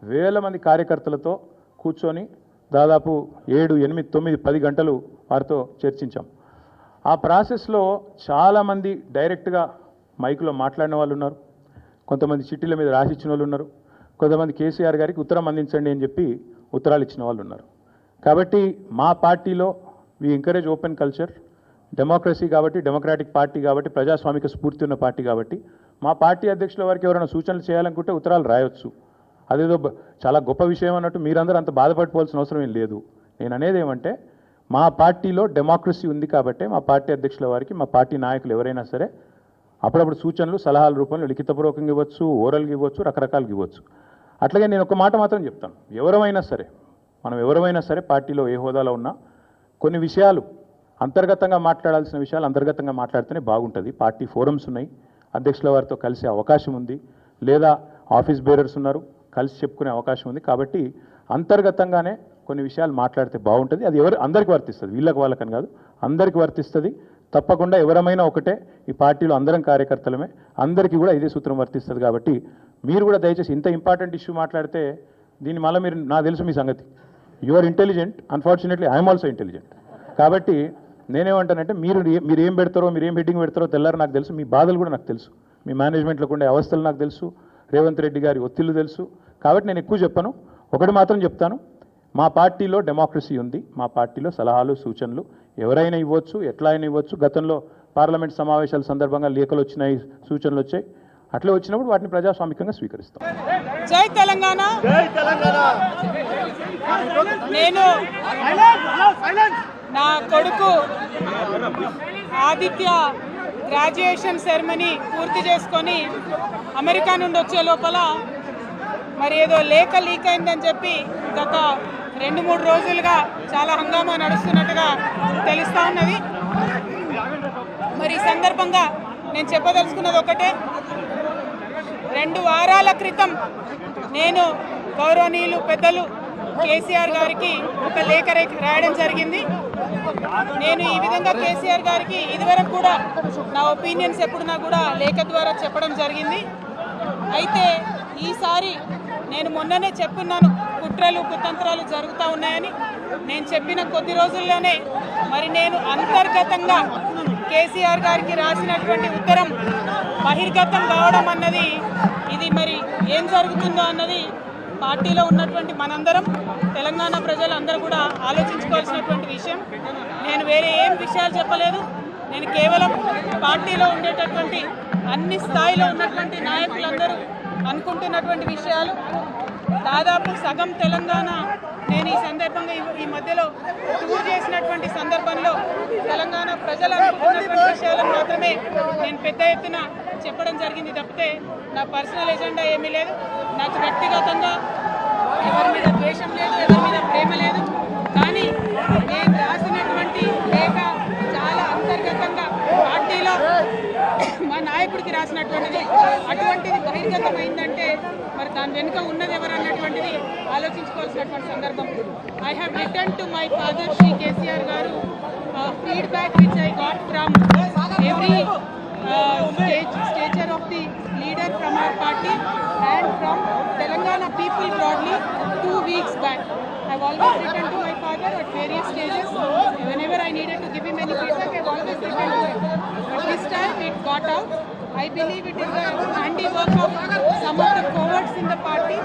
వేల మంది కార్యకర్తలతో కూర్చొని దాదాపు 7, 8, 9, 10 గంటలు వారితో చర్చించాం. ఆ ప్రాసెస్లో చాలామంది డైరెక్ట్గా మైకులో మాట్లాడిన వాళ్ళు ఉన్నారు, కొంతమంది చిట్టీల మీద రాసిచ్చిన వాళ్ళు ఉన్నారు, కొంతమంది కేసీఆర్ గారికి ఉత్తరం అందించండి అని చెప్పి ఉత్తరాలు ఇచ్చిన వాళ్ళు ఉన్నారు. కాబట్టి మా పార్టీలో we encourage open culture, democracy కాబట్టి, డెమోక్రాటిక్ పార్టీ కాబట్టి, ప్రజాస్వామిక స్ఫూర్తి ఉన్న పార్టీ కాబట్టి మా పార్టీ అధ్యక్షుల వారికి ఎవరైనా సూచనలు చేయాలనుకుంటే ఉత్తరాలు రాయొచ్చు. అదేదో చాలా గొప్ప విషయం అన్నట్టు మీరందరూ అంత బాధపడిపోవాల్సిన అవసరం ఏం లేదు. నేను అనేది ఏమంటే మా పార్టీలో డెమోక్రసీ ఉంది కాబట్టి మా పార్టీ అధ్యక్షుల వారికి మా పార్టీ నాయకులు ఎవరైనా సరే అప్పుడప్పుడు సూచనలు సలహాల రూపంలో లిఖితపూర్వకంగా ఇవ్వచ్చు, ఓరల్గా ఇవ్వచ్చు, రకరకాలుగా ఇవ్వచ్చు. అట్లాగే నేను ఒక మాట మాత్రం చెప్తాను, మనం ఎవరైనా సరే పార్టీలో ఏ హోదాలో ఉన్నా కొన్ని విషయాలు అంతర్గతంగా మాట్లాడాల్సిన విషయాలు అంతర్గతంగా మాట్లాడితేనే బాగుంటుంది. పార్టీ ఫోరమ్స్ ఉన్నాయి, అధ్యక్షుల వారితో కలిసే అవకాశం ఉంది, లేదా ఆఫీస్ బేరర్స్ ఉన్నారు, కలిసి చెప్పుకునే అవకాశం ఉంది. కాబట్టి అంతర్గతంగానే కొన్ని విషయాలు మాట్లాడితే బాగుంటుంది. అది అందరికీ వర్తిస్తుంది, వీళ్ళకి వాళ్ళకని కాదు, అందరికీ వర్తిస్తుంది. తప్పకుండా ఎవరమైనా ఒకటే, ఈ పార్టీలో అందరం కార్యకర్తలమే, అందరికీ కూడా ఇదే సూత్రం వర్తిస్తుంది. కాబట్టి మీరు కూడా దయచేసి ఇంత ఇంపార్టెంట్ ఇష్యూ మాట్లాడితే దీన్ని మళ్ళీ మీరు, నాకు తెలుసు మీ సంగతి, you are intelligent, unfortunately I'm also intelligent. కాబట్టి నేనేమంటానంటే మీరు ఏం పెడతారో, మీరు ఏం హెడ్డింగ్ పెడతారో తెల్లారు నాకు తెలుసు, మీ బాధలు కూడా నాకు తెలుసు, మీ మేనేజ్మెంట్లోకి ఉండే అవస్థలు నాకు తెలుసు, రేవంత్ రెడ్డి గారి ఒత్తిళ్లు తెలుసు. కాబట్టి నేను ఎక్కువ చెప్పను, ఒకటి మాత్రం చెప్తాను, మా పార్టీలో డెమోక్రసీ ఉంది, మా పార్టీలో సలహాలు సూచనలు ఎవరైనా ఇవ్వచ్చు, ఎట్లా అయినా ఇవ్వచ్చు. గతంలో పార్లమెంట్ సమావేశాల సందర్భంగా లేఖలు వచ్చినాయి, సూచనలు వచ్చాయి, అట్లా వచ్చినప్పుడు వాటిని ప్రజాస్వామికంగా స్వీకరిస్తాం. జై తెలంగాణ. నేను నా కొడుకు ఆదిత్య గ్రాడ్యుయేషన్ సెరమనీ పూర్తి చేసుకొని అమెరికా నుండి వచ్చే లోపల మరి ఏదో లేఖ లీక్ అయిందని చెప్పి గత 2-3 రోజులుగా చాలా హంగామా నడుస్తున్నట్టుగా తెలుస్తూ ఉన్నది. మరి ఈ సందర్భంగా నేను చెప్పదలుచుకున్నది ఒకటే, 2 వారాల క్రితం నేను గౌరవనీయులు పెద్దలు కేసీఆర్ గారికి ఒక లేఖ రాయడం జరిగింది. నేను ఈ విధంగా కేసీఆర్ గారికి ఇదివరకు కూడా నా ఒపీనియన్స్ ఎప్పుడున్నా కూడా లేఖ ద్వారా చెప్పడం జరిగింది. అయితే ఈసారి నేను మొన్ననే చెప్పున్నాను, కుట్రలు కుతంత్రాలు జరుగుతూ ఉన్నాయని. నేను చెప్పిన కొద్ది రోజుల్లోనే మరి నేను అంతర్గతంగా కేసీఆర్ గారికి రాసినటువంటి ఉత్తరం బహిర్గతం కావడం అన్నది, ఇది మరి ఏం జరుగుతుందో అన్నది పార్టీలో ఉన్నటువంటి మనందరం, తెలంగాణ ప్రజలందరూ కూడా ఆలోచించుకోవాల్సినటువంటి విషయం. నేను వేరే ఏం విషయాలు చెప్పలేదు, నేను కేవలం పార్టీలో ఉండేటటువంటి అన్ని స్థాయిలో ఉన్నటువంటి నాయకులందరూ అనుకుంటున్నటువంటి విషయాలు. దాదాపు సగం తెలంగాణ నేను ఈ సందర్భంగా ఈ మధ్యలో టూర్ చేసినటువంటి సందర్భంలో తెలంగాణ ప్రజలు అనుకుంటున్నటువంటి విషయాలను మాత్రమే నేను పెద్ద ఎత్తున చెప్పడం జరిగింది తప్పితే నా పర్సనల్ ఎజెండా ఏమీ లేదు. నాకు వ్యక్తిగతంగా ఎవరి మీద ద్వేషం లేదు, ఎవరి మీద ప్రేమ లేదు. కానీ నేను రాసినటువంటి లేఖ చాలా అంతర్గతంగా పార్టీలో మా నాయకుడికి రాసినటువంటిది. అటువంటిది బహిర్గతమైందంటే మరి దాని వెనుక ఉన్నది ఎవరన్నటువంటిది ఆలోచించుకోవాల్సినటువంటి సందర్భం. I have return to my father Shri KCR గారు feedback which I got from every stature of the leader from our party and from Telangana people broadly 2 weeks back. I've always written to my father at various stages. Whenever I needed to give him any feedback, I've always written to him. But this time it got out. I believe it is the handiwork of some of the cowards in the party,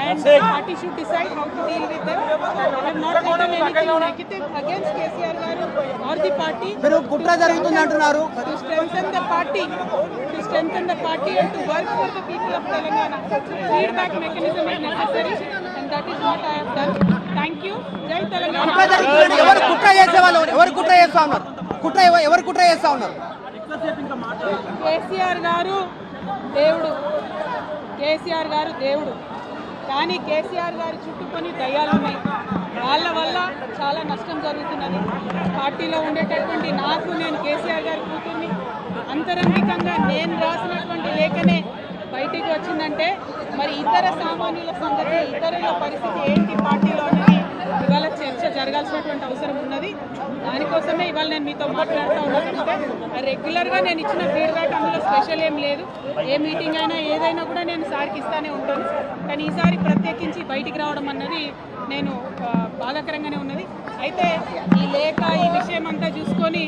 and the party should decide how to deal with them. I have not written anything negative against KCR garu or the party. To strengthen the party and to work for the people of Telangana. Feedback mechanism is necessary, and that is what I have done. Thank you. Jai Telangana. ఎవరు కుట్ర చేస్తా ఉన్నారు? కేసీఆర్ గారు దేవుడు, కేసీఆర్ గారు దేవుడు. కానీ కేసీఆర్ గారి చుట్టుకొని దయ్యాలు ఉన్నాయి. వాళ్ళ వల్ల చాలా నష్టం జరుగుతున్నది. పార్టీలో ఉండేటటువంటి నాకు, నేను కేసీఆర్ గారి కూతుర్ని, అంతరంగికంగా నేను రాసినటువంటి లేఖనే బయటికి వచ్చిందంటే మరి ఇతర సామాన్యుల సంగతి, ఇతరుల పరిస్థితి ఏంటి పార్టీలో అనేది ఇవాళ చర్చ జరగాల్సినటువంటి అవసరం ఉన్నది. దానికోసమే ఇవాళ నేను మీతో మాట్లాడుతూ ఉన్నానంటే రెగ్యులర్గా నేను ఇచ్చిన ఫీడ్బ్యాక్ అందులో స్పెషల్ ఏం లేదు. ఏ మీటింగ్ అయినా ఏదైనా కూడా నేను సార్కి ఇస్తానే ఉంటాను. కానీ ఈసారి ప్రత్యేకించి బయటికి రావడం అన్నది నేను బాధాకరంగానే ఉన్నది. అయితే ఈ లేఖ ఈ విషయం అంతా చూసుకొని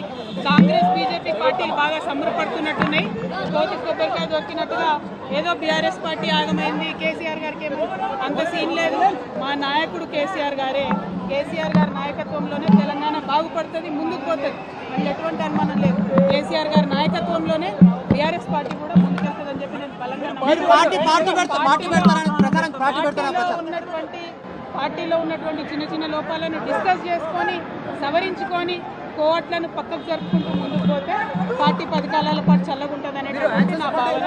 కాంగ్రెస్ బీజేపీ పార్టీలు బాగా సంబరపడుతున్నట్టున్నాయి. కోతి కొబ్బరికాయ దొరికినట్టుగా ఏదో బీఆర్ఎస్ పార్టీ ఆగమైంది, కేసీఆర్ గారికి ఏమో అంత సీన్ లేదు. మా నాయకుడు కేసీఆర్ గారి నాయకత్వంలోనే తెలంగాణ బాగుపడుతుంది, ముందుకు పోతుంది. అందులో ఎటువంటి అనుమానం లేదు. కేసీఆర్ గారి నాయకత్వంలోనే బీఆర్ఎస్ పార్టీ కూడా ముందుకెళ్తుందని చెప్పి నేను బలంగా పార్టీలో ఉన్నటువంటి చిన్న చిన్న లోపాలను డిస్కస్ చేసుకొని సవరించుకొని కోవట్లను పక్కకు జరుపుకుంటూ ముందుకు పోతే పార్టీ 10 కాలాల పాటు చల్లగుంటుంది అనేటువంటి నా భావన.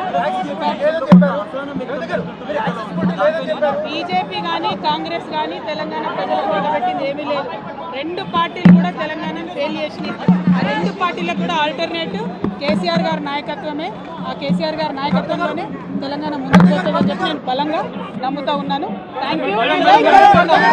బీజేపీ కానీ కాంగ్రెస్ కానీ తెలంగాణ ప్రజలకు నిలబెట్టింది ఏమీ లేదు. 2 పార్టీలు కూడా తెలంగాణను ఫెయిల్ చేసినాయి. ఆ 2 పార్టీలకు కూడా ఆల్టర్నేటివ్ కేసీఆర్ గారి నాయకత్వమే. ఆ కేసీఆర్ గారి నాయకత్వంలోనే తెలంగాణ ముందుకు పోతుందని చెప్పి నేను బలంగా నమ్ముతా ఉన్నాను. Thank you.